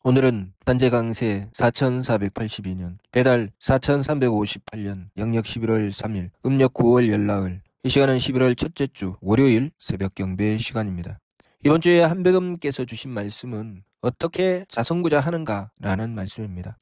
오늘은 단재 강세 4482년 배달 4358년 영역 11월 3일 음력 9월 열나흘 이 시간은 11월 첫째 주 월요일 새벽 경배 시간입니다. 이번 주에 한백음께서 주신 말씀은 어떻게 자성구자 하는가 라는 말씀입니다.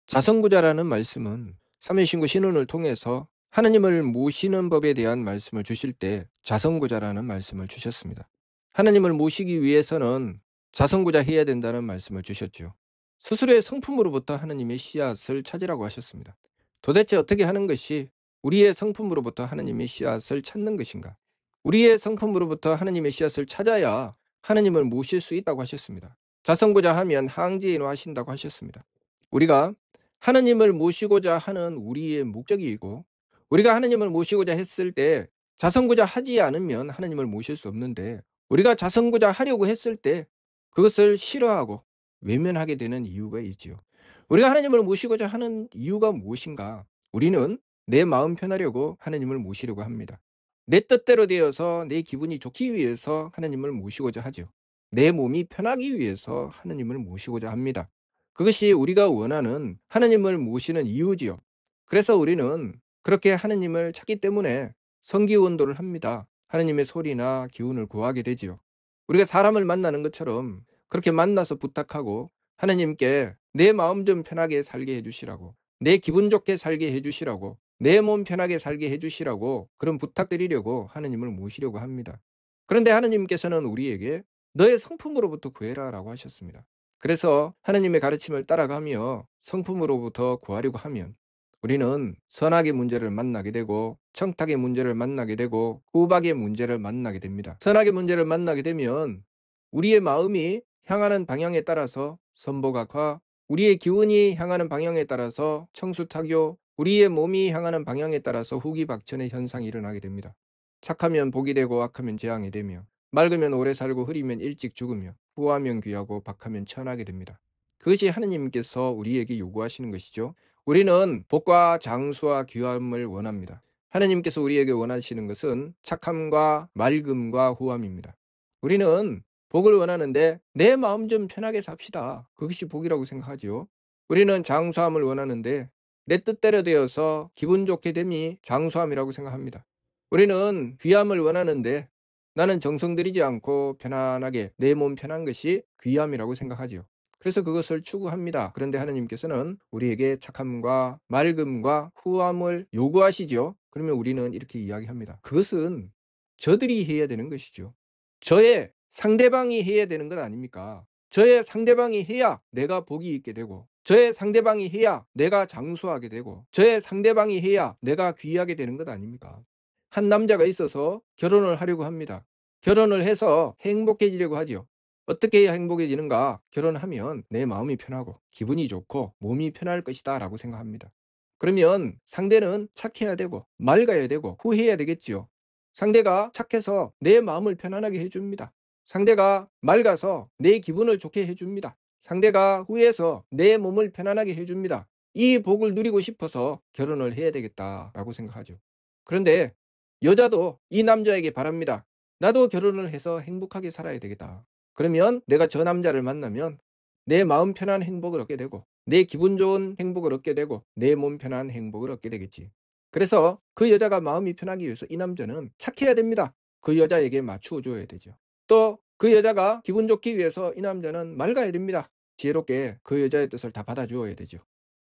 자성구자라는 말씀은 삼위신구 신운을 통해서 하나님을 모시는 법에 대한 말씀을 주실 때 자성구자라는 말씀을 주셨습니다. 하나님을 모시기 위해서는 자성구자 해야 된다는 말씀을 주셨죠. 스스로의 성품으로부터 하나님의 씨앗을 찾으라고 하셨습니다. 도대체 어떻게 하는 것이 우리의 성품으로부터 하나님의 씨앗을 찾는 것인가? 우리의 성품으로부터 하나님의 씨앗을 찾아야 하나님을 모실 수 있다고 하셨습니다. 자성구자 하면 항지인화 하신다고 하셨습니다. 우리가 하나님을 모시고자 하는 우리의 목적이고 우리가 하나님을 모시고자 했을 때 자성구자 하지 않으면 하나님을 모실 수 없는데 우리가 자성구자 하려고 했을 때 그것을 싫어하고 외면하게 되는 이유가 있지요. 우리가 하나님을 모시고자 하는 이유가 무엇인가? 우리는 내 마음 편하려고 하나님을 모시려고 합니다. 내 뜻대로 되어서 내 기분이 좋기 위해서 하나님을 모시고자 하죠. 내 몸이 편하기 위해서 하나님을 모시고자 합니다. 그것이 우리가 원하는 하나님을 모시는 이유지요. 그래서 우리는 그렇게 하나님을 찾기 때문에 성기원도를 합니다. 하나님의 소리나 기운을 구하게 되지요. 우리가 사람을 만나는 것처럼 그렇게 만나서 부탁하고 하나님께 내 마음 좀 편하게 살게 해주시라고, 내 기분 좋게 살게 해주시라고, 내 몸 편하게 살게 해주시라고 그런 부탁드리려고 하나님을 모시려고 합니다. 그런데 하나님께서는 우리에게 너의 성품으로부터 구해라 라고 하셨습니다. 그래서 하나님의 가르침을 따라가며 성품으로부터 구하려고 하면 우리는 선악의 문제를 만나게 되고 청탁의 문제를 만나게 되고 구박의 문제를 만나게 됩니다. 선악의 문제를 만나게 되면 우리의 마음이 향하는 방향에 따라서 선보각화, 우리의 기운이 향하는 방향에 따라서 청수탁교, 우리의 몸이 향하는 방향에 따라서 후기박천의 현상이 일어나게 됩니다. 착하면 복이 되고 악하면 재앙이 되며 맑으면 오래 살고 흐리면 일찍 죽으며 후하면 귀하고 박하면 천하게 됩니다. 그것이 하나님께서 우리에게 요구하시는 것이죠. 우리는 복과 장수와 귀함을 원합니다. 하나님께서 우리에게 원하시는 것은 착함과 맑음과 후함입니다. 우리는 복을 원하는데 내 마음 좀 편하게 삽시다. 그것이 복이라고 생각하죠. 우리는 장수함을 원하는데 내 뜻대로 되어서 기분 좋게 됨이 장수함이라고 생각합니다. 우리는 귀함을 원하는데 나는 정성 들이지 않고 편안하게 내 몸 편한 것이 귀함이라고 생각하지요. 그래서 그것을 추구합니다. 그런데 하나님께서는 우리에게 착함과 맑음과 후함을 요구하시죠. 그러면 우리는 이렇게 이야기합니다. 그것은 저들이 해야 되는 것이죠. 저의 상대방이 해야 되는 것 아닙니까? 저의 상대방이 해야 내가 복이 있게 되고 저의 상대방이 해야 내가 장수하게 되고 저의 상대방이 해야 내가 귀하게 되는 것 아닙니까? 한 남자가 있어서 결혼을 하려고 합니다. 결혼을 해서 행복해지려고 하지요. 어떻게 해야 행복해지는가? 결혼하면 내 마음이 편하고 기분이 좋고 몸이 편할 것이다 라고 생각합니다. 그러면 상대는 착해야 되고 맑아야 되고 후해야 되겠지요. 상대가 착해서 내 마음을 편안하게 해줍니다. 상대가 맑아서 내 기분을 좋게 해줍니다. 상대가 후해서 내 몸을 편안하게 해줍니다. 이 복을 누리고 싶어서 결혼을 해야 되겠다라고 생각하죠. 그런데 여자도 이 남자에게 바랍니다. 나도 결혼을 해서 행복하게 살아야 되겠다. 그러면 내가 저 남자를 만나면 내 마음 편한 행복을 얻게 되고 내 기분 좋은 행복을 얻게 되고 내 몸 편한 행복을 얻게 되겠지. 그래서 그 여자가 마음이 편하기 위해서 이 남자는 착해야 됩니다. 그 여자에게 맞추어 줘야 되죠. 또 그 여자가 기분 좋기 위해서 이 남자는 맑아야 됩니다. 지혜롭게 그 여자의 뜻을 다 받아주어야 되죠.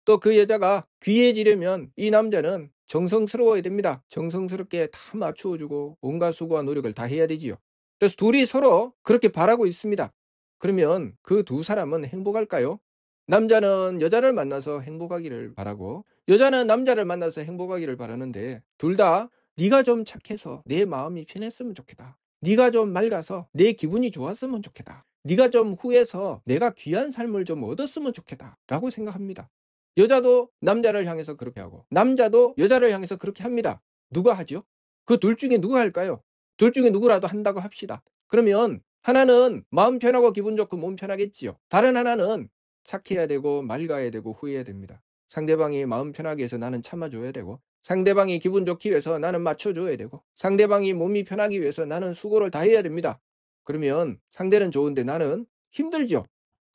또 그 여자가 귀해지려면 이 남자는 정성스러워야 됩니다. 정성스럽게 다 맞추어주고 온갖 수고와 노력을 다 해야 되지요. 그래서 둘이 서로 그렇게 바라고 있습니다. 그러면 그 두 사람은 행복할까요? 남자는 여자를 만나서 행복하기를 바라고 여자는 남자를 만나서 행복하기를 바라는데 둘 다 네가 좀 착해서 내 마음이 편했으면 좋겠다. 네가 좀 맑아서 내 기분이 좋았으면 좋겠다. 네가 좀 후해서 내가 귀한 삶을 좀 얻었으면 좋겠다 라고 생각합니다. 여자도 남자를 향해서 그렇게 하고 남자도 여자를 향해서 그렇게 합니다. 누가 하죠? 그 둘 중에 누가 할까요? 둘 중에 누구라도 한다고 합시다. 그러면 하나는 마음 편하고 기분 좋고 몸 편하겠지요. 다른 하나는 착해야 되고 맑아야 되고 후해야 됩니다. 상대방이 마음 편하게 해서 나는 참아줘야 되고 상대방이 기분 좋기 위해서 나는 맞춰줘야 되고 상대방이 몸이 편하기 위해서 나는 수고를 다 해야 됩니다. 그러면 상대는 좋은데 나는 힘들죠.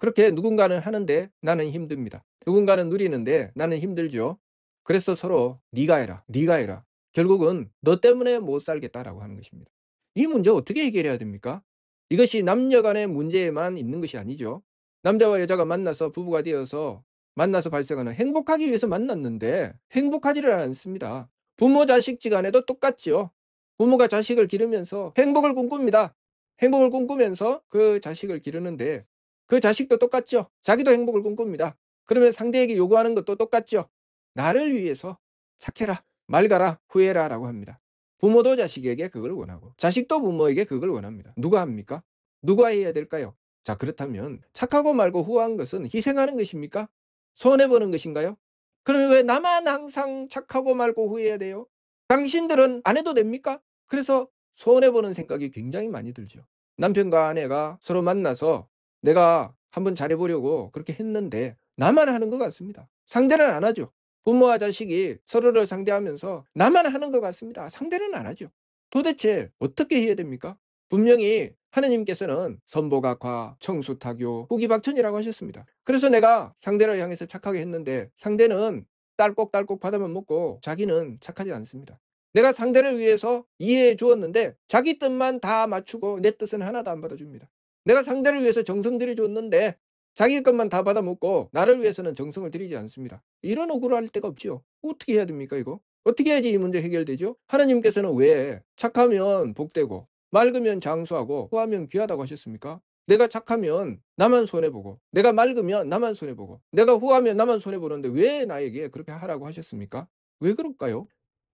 그렇게 누군가는 하는데 나는 힘듭니다. 누군가는 누리는데 나는 힘들죠. 그래서 서로 네가 해라, 네가 해라. 결국은 너 때문에 못 살겠다라고 하는 것입니다. 이 문제 어떻게 해결해야 됩니까? 이것이 남녀 간의 문제에만 있는 것이 아니죠. 남자와 여자가 만나서 부부가 되어서 만나서 발생하는 행복하기 위해서 만났는데 행복하지를 않습니다. 부모 자식지간에도 똑같죠. 부모가 자식을 기르면서 행복을 꿈꿉니다. 행복을 꿈꾸면서 그 자식을 기르는데 그 자식도 똑같죠. 자기도 행복을 꿈꿉니다. 그러면 상대에게 요구하는 것도 똑같죠. 나를 위해서 착해라, 맑아라, 후회라 라고 합니다. 부모도 자식에게 그걸 원하고 자식도 부모에게 그걸 원합니다. 누가 합니까? 누가 해야 될까요? 자, 그렇다면 착하고 말고 후한 것은 희생하는 것입니까? 손해보는 것인가요? 그러면 왜 나만 항상 착하고 말고 후회해야 돼요? 당신들은 안 해도 됩니까? 그래서 손해보는 생각이 굉장히 많이 들죠. 남편과 아내가 서로 만나서 내가 한번 잘해보려고 그렇게 했는데 나만 하는 것 같습니다. 상대는 안 하죠. 부모와 자식이 서로를 상대하면서 나만 하는 것 같습니다. 상대는 안 하죠. 도대체 어떻게 해야 됩니까? 분명히 하느님께서는 선보각화, 청수타교, 후기박천이라고 하셨습니다. 그래서 내가 상대를 향해서 착하게 했는데 상대는 딸꾹딸꾹 받아만 먹고 자기는 착하지 않습니다. 내가 상대를 위해서 이해해 주었는데 자기 뜻만 다 맞추고 내 뜻은 하나도 안 받아줍니다. 내가 상대를 위해서 정성 들여줬는데 자기 것만 다 받아먹고 나를 위해서는 정성을 들이지 않습니다. 이런 억울할 데가 없지요. 어떻게 해야 됩니까 이거? 어떻게 해야지 이 문제 해결되죠? 하나님께서는 왜 착하면 복되고 맑으면 장수하고 후하면 귀하다고 하셨습니까? 내가 착하면 나만 손해보고 내가 맑으면 나만 손해보고 내가 후하면 나만 손해보는데 왜 나에게 그렇게 하라고 하셨습니까? 왜 그럴까요?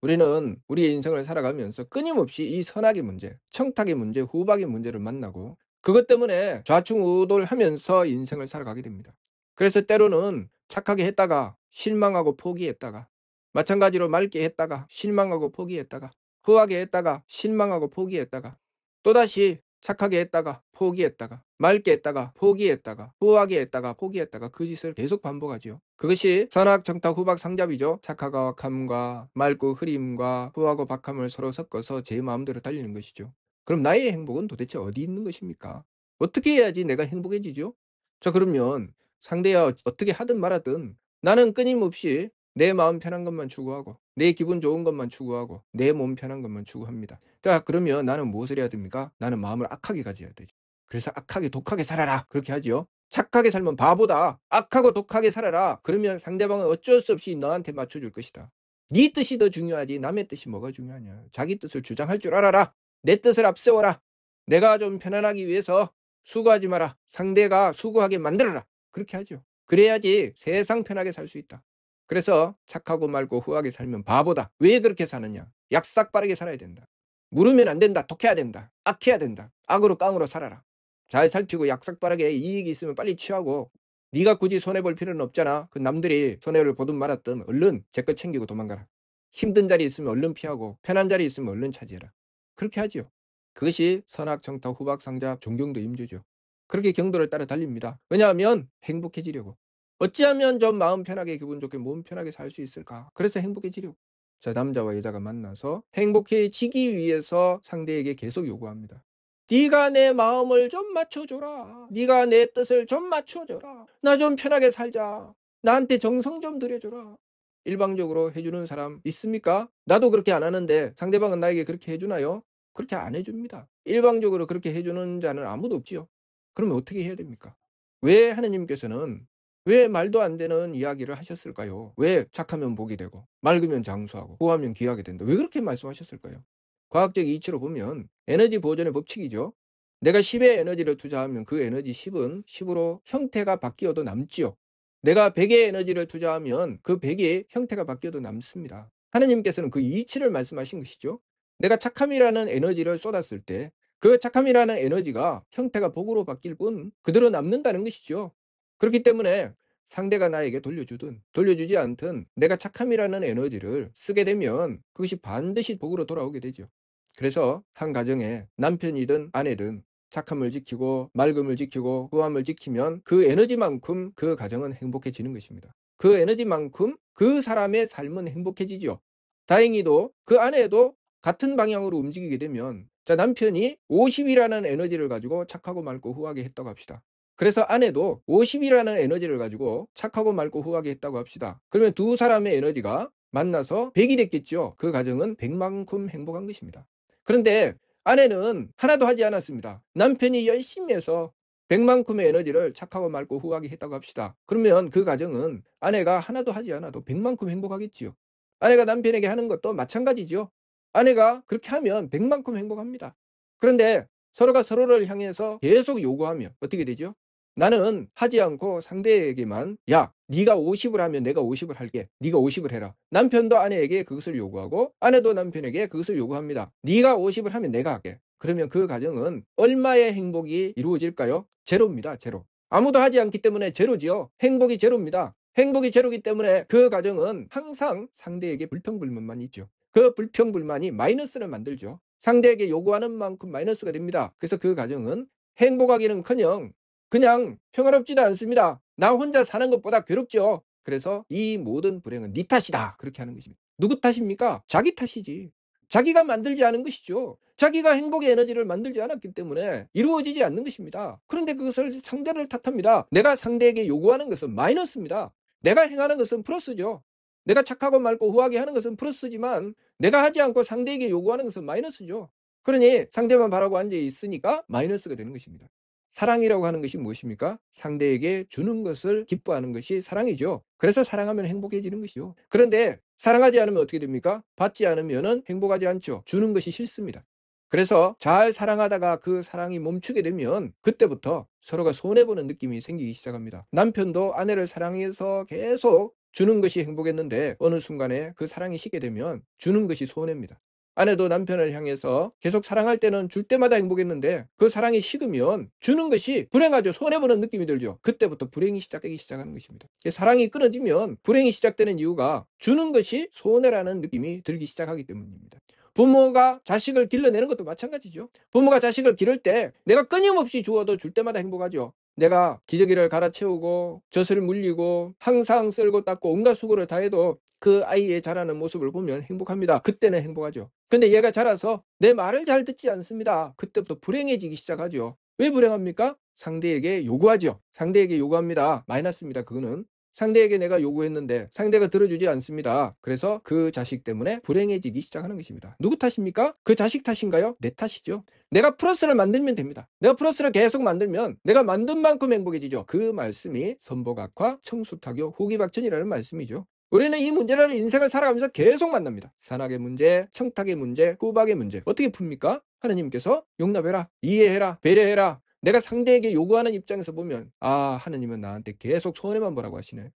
우리는 우리의 인생을 살아가면서 끊임없이 이 선악의 문제, 청탁의 문제, 후박의 문제를 만나고 그것 때문에 좌충우돌하면서 인생을 살아가게 됩니다. 그래서 때로는 착하게 했다가 실망하고 포기했다가 마찬가지로 맑게 했다가 실망하고 포기했다가 후하게 했다가 실망하고 포기했다가 또다시 착하게 했다가 포기했다가 맑게 했다가 포기했다가 후하게 했다가 포기했다가 그 짓을 계속 반복하지요. 그것이 선악 정탁 후박 상잡이죠. 착하고 악함과 맑고 흐림과 후하고 박함을 서로 섞어서 제 마음대로 달리는 것이죠. 그럼 나의 행복은 도대체 어디 있는 것입니까? 어떻게 해야지 내가 행복해지죠? 자, 그러면 상대야 어떻게 하든 말하든 나는 끊임없이 내 마음 편한 것만 추구하고 내 기분 좋은 것만 추구하고 내 몸 편한 것만 추구합니다. 자, 그러면 나는 무엇을 해야 됩니까? 나는 마음을 악하게 가져야 되죠. 그래서 악하게 독하게 살아라 그렇게 하지요. 착하게 살면 바보다. 악하고 독하게 살아라. 그러면 상대방은 어쩔 수 없이 너한테 맞춰줄 것이다. 네 뜻이 더 중요하지 남의 뜻이 뭐가 중요하냐. 자기 뜻을 주장할 줄 알아라. 내 뜻을 앞세워라. 내가 좀 편안하기 위해서 수고하지 마라. 상대가 수고하게 만들어라. 그렇게 하죠. 그래야지 세상 편하게 살 수 있다. 그래서 착하고 말고 후하게 살면 바보다. 왜 그렇게 사느냐. 약삭 빠르게 살아야 된다. 물으면 안 된다. 독해야 된다. 악해야 된다. 악으로 깡으로 살아라. 잘 살피고 약삭 빠르게 이익이 있으면 빨리 취하고 네가 굳이 손해볼 필요는 없잖아. 그 남들이 손해를 보든 말았든 얼른 제 것 챙기고 도망가라. 힘든 자리 있으면 얼른 피하고 편한 자리 있으면 얼른 차지해라. 그렇게 하지요. 그것이 선악 정탁 후박 상잡 존경도 임주죠. 그렇게 경도를 따라 달립니다. 왜냐하면 행복해지려고. 어찌하면 좀 마음 편하게 기분 좋게 몸 편하게 살 수 있을까? 그래서 행복해지려고. 자, 남자와 여자가 만나서 행복해지기 위해서 상대에게 계속 요구합니다. 네가 내 마음을 좀 맞춰줘라. 네가 내 뜻을 좀 맞춰줘라. 나 좀 편하게 살자. 나한테 정성 좀 들여줘라. 일방적으로 해주는 사람 있습니까? 나도 그렇게 안 하는데 상대방은 나에게 그렇게 해주나요? 그렇게 안 해줍니다. 일방적으로 그렇게 해주는 자는 아무도 없지요. 그러면 어떻게 해야 됩니까? 왜 하느님께서는 왜 말도 안 되는 이야기를 하셨을까요? 왜 착하면 복이 되고 맑으면 장수하고 후하면 귀하게 된다. 왜 그렇게 말씀하셨을까요? 과학적 이치로 보면 에너지 보존의 법칙이죠. 내가 10의 에너지를 투자하면 그 에너지 10은 10으로 형태가 바뀌어도 남지요. 내가 100의 에너지를 투자하면 그 100의 형태가 바뀌어도 남습니다. 하느님께서는 그 이치를 말씀하신 것이죠. 내가 착함이라는 에너지를 쏟았을 때 그 착함이라는 에너지가 형태가 복으로 바뀔 뿐 그대로 남는다는 것이죠. 그렇기 때문에 상대가 나에게 돌려주든 돌려주지 않든 내가 착함이라는 에너지를 쓰게 되면 그것이 반드시 복으로 돌아오게 되죠. 그래서 한 가정에 남편이든 아내든 착함을 지키고 맑음을 지키고 후함을 지키면 그 에너지만큼 그 가정은 행복해지는 것입니다. 그 에너지만큼 그 사람의 삶은 행복해지죠. 다행히도 그 아내도 같은 방향으로 움직이게 되면 자, 남편이 50이라는 에너지를 가지고 착하고 맑고 후하게 했다고 합시다. 그래서 아내도 50이라는 에너지를 가지고 착하고 맑고 후하게 했다고 합시다. 그러면 두 사람의 에너지가 만나서 100이 됐겠죠. 그 가정은 100만큼 행복한 것입니다. 그런데 아내는 하나도 하지 않았습니다. 남편이 열심히 해서 100만큼의 에너지를 착하고 맑고 후하게 했다고 합시다. 그러면 그 가정은 아내가 하나도 하지 않아도 100만큼 행복하겠지요. 아내가 남편에게 하는 것도 마찬가지죠. 아내가 그렇게 하면 100만큼 행복합니다. 그런데 서로가 서로를 향해서 계속 요구하면 어떻게 되죠? 나는 하지 않고 상대에게만 야, 네가 50을 하면 내가 50을 할게. 네가 50을 해라. 남편도 아내에게 그것을 요구하고 아내도 남편에게 그것을 요구합니다. 네가 50을 하면 내가 할게. 그러면 그 가정은 얼마의 행복이 이루어질까요? 제로입니다. 제로. 아무도 하지 않기 때문에 제로지요. 행복이 제로입니다. 행복이 제로기 때문에 그 가정은 항상 상대에게 불평불만만 있죠. 그 불평불만이 마이너스를 만들죠. 상대에게 요구하는 만큼 마이너스가 됩니다. 그래서 그 가정은 행복하기는커녕 그냥 평화롭지도 않습니다. 나 혼자 사는 것보다 괴롭죠. 그래서 이 모든 불행은 네 탓이다. 그렇게 하는 것입니다. 누구 탓입니까? 자기 탓이지. 자기가 만들지 않은 것이죠. 자기가 행복의 에너지를 만들지 않았기 때문에 이루어지지 않는 것입니다. 그런데 그것을 상대를 탓합니다. 내가 상대에게 요구하는 것은 마이너스입니다. 내가 행하는 것은 플러스죠. 내가 착하고 맑고 후하게 하는 것은 플러스지만 내가 하지 않고 상대에게 요구하는 것은 마이너스죠. 그러니 상대만 바라고 앉아 있으니까 마이너스가 되는 것입니다. 사랑이라고 하는 것이 무엇입니까? 상대에게 주는 것을 기뻐하는 것이 사랑이죠. 그래서 사랑하면 행복해지는 것이죠. 그런데 사랑하지 않으면 어떻게 됩니까? 받지 않으면 행복하지 않죠. 주는 것이 싫습니다. 그래서 잘 사랑하다가 그 사랑이 멈추게 되면 그때부터 서로가 손해보는 느낌이 생기기 시작합니다. 남편도 아내를 사랑해서 계속 주는 것이 행복했는데 어느 순간에 그 사랑이 식게 되면 주는 것이 손해입니다. 아내도 남편을 향해서 계속 사랑할 때는 줄 때마다 행복했는데 그 사랑이 식으면 주는 것이 불행하죠. 손해보는 느낌이 들죠. 그때부터 불행이 시작되기 시작하는 것입니다. 사랑이 끊어지면 불행이 시작되는 이유가 주는 것이 손해라는 느낌이 들기 시작하기 때문입니다. 부모가 자식을 길러내는 것도 마찬가지죠. 부모가 자식을 기를 때 내가 끊임없이 주어도 줄 때마다 행복하죠. 내가 기저귀를 갈아채우고 젖을 물리고 항상 쓸고 닦고 온갖 수고를 다해도 그 아이의 자라는 모습을 보면 행복합니다. 그때는 행복하죠. 근데 얘가 자라서 내 말을 잘 듣지 않습니다. 그때부터 불행해지기 시작하죠. 왜 불행합니까? 상대에게 요구하죠. 상대에게 요구합니다. 마이너스입니다. 그거는. 상대에게 내가 요구했는데 상대가 들어주지 않습니다. 그래서 그 자식 때문에 불행해지기 시작하는 것입니다. 누구 탓입니까? 그 자식 탓인가요? 내 탓이죠. 내가 플러스를 만들면 됩니다. 내가 플러스를 계속 만들면 내가 만든 만큼 행복해지죠. 그 말씀이 선복악화, 청수타교, 후기박천이라는 말씀이죠. 우리는 이 문제를 인생을 살아가면서 계속 만납니다. 산악의 문제, 청탁의 문제, 꾸박의 문제. 어떻게 풉니까? 하느님께서 용납해라, 이해해라, 배려해라. 내가 상대에게 요구하는 입장에서 보면 하느님은 나한테 계속 손해만 보라고 하시네.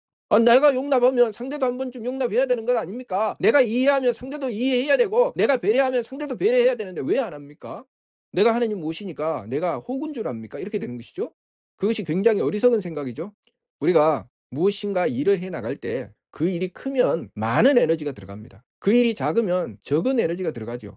내가 용납하면 상대도 한 번쯤 용납해야 되는 것 아닙니까? 내가 이해하면 상대도 이해해야 되고 내가 배려하면 상대도 배려해야 되는데 왜 안 합니까? 내가 하느님 모시니까 내가 혹은 줄 압니까? 이렇게 되는 것이죠. 그것이 굉장히 어리석은 생각이죠. 우리가 무엇인가 일을 해나갈 때 그 일이 크면 많은 에너지가 들어갑니다. 그 일이 작으면 적은 에너지가 들어가죠.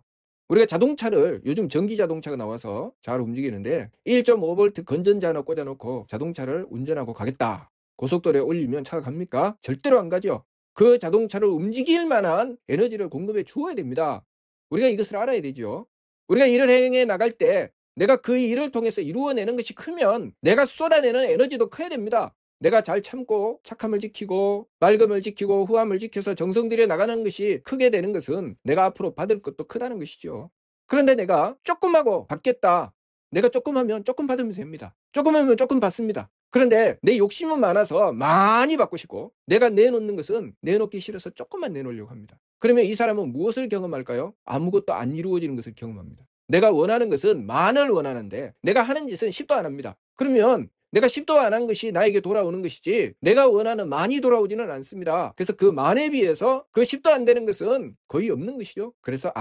우리가 자동차를 요즘 전기 자동차가 나와서 잘 움직이는데 1.5V 건전지 하나 꽂아놓고 자동차를 운전하고 가겠다. 고속도로에 올리면 차가 갑니까? 절대로 안 가죠. 그 자동차를 움직일 만한 에너지를 공급해 주어야 됩니다. 우리가 이것을 알아야 되죠. 우리가 일을 행해 나갈 때 내가 그 일을 통해서 이루어내는 것이 크면 내가 쏟아내는 에너지도 커야 됩니다. 내가 잘 참고 착함을 지키고 맑음을 지키고 후함을 지켜서 정성 들여 나가는 것이 크게 되는 것은 내가 앞으로 받을 것도 크다는 것이죠. 그런데 내가 조금 하고 받겠다. 내가 조금 하면 조금 받으면 됩니다. 조금 하면 조금 받습니다. 그런데 내 욕심은 많아서 많이 받고 싶고 내가 내놓는 것은 내놓기 싫어서 조금만 내놓으려고 합니다. 그러면 이 사람은 무엇을 경험할까요? 아무것도 안 이루어지는 것을 경험합니다. 내가 원하는 것은 만을 원하는데 내가 하는 짓은 10도 안 합니다. 그러면 내가 10도 안 한 것이 나에게 돌아오는 것이지 내가 원하는 많이 돌아오지는 않습니다. 그래서 그 만에 비해서 그 10도 안 되는 것은 거의 없는 것이죠. 그래서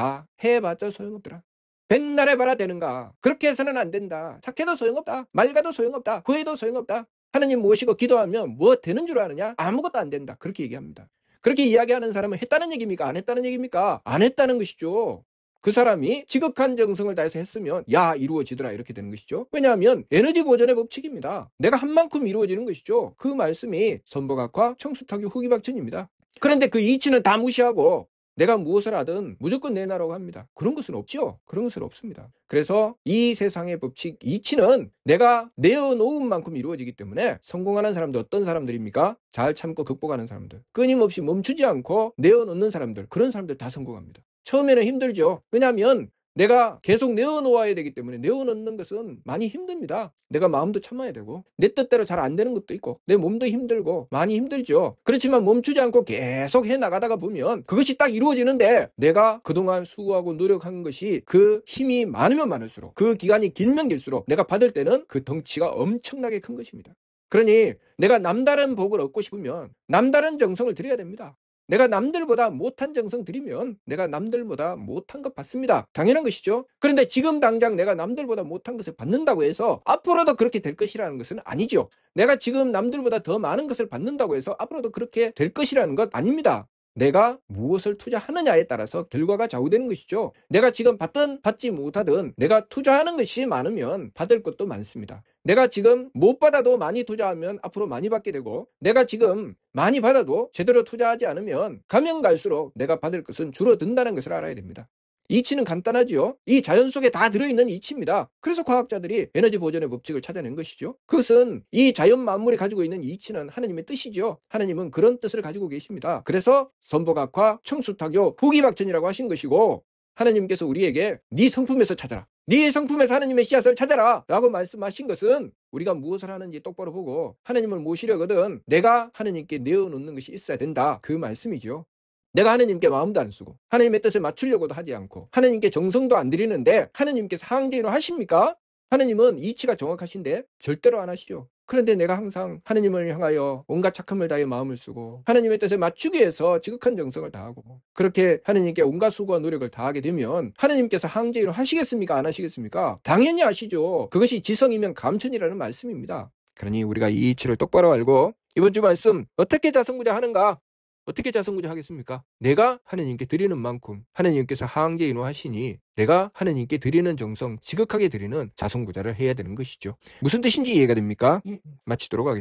해봤자 소용없더라. 백날 해봐라 되는가. 그렇게 해서는 안 된다. 착해도 소용없다. 맑아도 소용없다. 후회도 소용없다. 하느님 모시고 기도하면 뭐 되는 줄 아느냐? 아무것도 안 된다. 그렇게 얘기합니다. 그렇게 이야기하는 사람은 했다는 얘기입니까? 안 했다는 얘기입니까? 안 했다는 것이죠. 그 사람이 지극한 정성을 다해서 했으면 이루어지더라 이렇게 되는 것이죠. 왜냐하면 에너지 보존의 법칙입니다. 내가 한 만큼 이루어지는 것이죠. 그 말씀이 선복악화, 청수타교, 후기박천입니다. 그런데 그 이치는 다 무시하고 내가 무엇을 하든 무조건 내놔라고 합니다. 그런 것은 없죠. 그런 것은 없습니다. 그래서 이 세상의 법칙 이치는 내가 내어놓은 만큼 이루어지기 때문에 성공하는 사람들 어떤 사람들입니까? 잘 참고 극복하는 사람들, 끊임없이 멈추지 않고 내어놓는 사람들, 그런 사람들 다 성공합니다. 처음에는 힘들죠. 왜냐하면 내가 계속 내어놓아야 되기 때문에 내어놓는 것은 많이 힘듭니다. 내가 마음도 참아야 되고 내 뜻대로 잘 안 되는 것도 있고 내 몸도 힘들고 많이 힘들죠. 그렇지만 멈추지 않고 계속 해나가다가 보면 그것이 딱 이루어지는데 내가 그동안 수고하고 노력한 것이 그 힘이 많으면 많을수록 그 기간이 길면 길수록 내가 받을 때는 그 덩치가 엄청나게 큰 것입니다. 그러니 내가 남다른 복을 얻고 싶으면 남다른 정성을 들여야 됩니다. 내가 남들보다 못한 정성 들이면 내가 남들보다 못한 것 받습니다. 당연한 것이죠. 그런데 지금 당장 내가 남들보다 못한 것을 받는다고 해서 앞으로도 그렇게 될 것이라는 것은 아니죠. 내가 지금 남들보다 더 많은 것을 받는다고 해서 앞으로도 그렇게 될 것이라는 것 아닙니다. 내가 무엇을 투자하느냐에 따라서 결과가 좌우되는 것이죠. 내가 지금 받든 받지 못하든 내가 투자하는 것이 많으면 받을 것도 많습니다. 내가 지금 못 받아도 많이 투자하면 앞으로 많이 받게 되고 내가 지금 많이 받아도 제대로 투자하지 않으면 가면 갈수록 내가 받을 것은 줄어든다는 것을 알아야 됩니다. 이치는 간단하지요. 이 자연 속에 다 들어있는 이치입니다. 그래서 과학자들이 에너지 보존의 법칙을 찾아낸 것이죠. 그것은 이 자연 만물이 가지고 있는 이치는 하나님의 뜻이죠. 하나님은 그런 뜻을 가지고 계십니다. 그래서 선복학화, 청수타교, 후기박천이라고 하신 것이고 하나님께서 우리에게 네 성품에서 찾아라. 네 성품에서 하나님의 씨앗을 찾아라 라고 말씀하신 것은 우리가 무엇을 하는지 똑바로 보고 하나님을 모시려거든 내가 하나님께 내어놓는 것이 있어야 된다. 그 말씀이죠. 내가 하나님께 마음도 안 쓰고 하나님의 뜻을 맞추려고도 하지 않고 하나님께 정성도 안 들이는데 하나님께서 항제인을 하십니까? 하나님은 이치가 정확하신데 절대로 안 하시죠. 그런데 내가 항상 하나님을 향하여 온갖 착함을 다해 마음을 쓰고 하나님의 뜻을 맞추기 위해서 지극한 정성을 다하고 그렇게 하나님께 온갖 수고와 노력을 다하게 되면 하나님께서 항제인을 하시겠습니까? 안 하시겠습니까? 당연히 하시죠. 그것이 지성이면 감천이라는 말씀입니다. 그러니 우리가 이 이치를 똑바로 알고 이번 주 말씀 어떻게 자성구자하는가? 어떻게 자성구자하겠습니까? 내가 하나님께 드리는 만큼 하나님께서 항제인호하시니 내가 하나님께 드리는 정성 지극하게 드리는 자성구자를 해야 되는 것이죠. 무슨 뜻인지 이해가 됩니까? 마치도록 하겠습니다.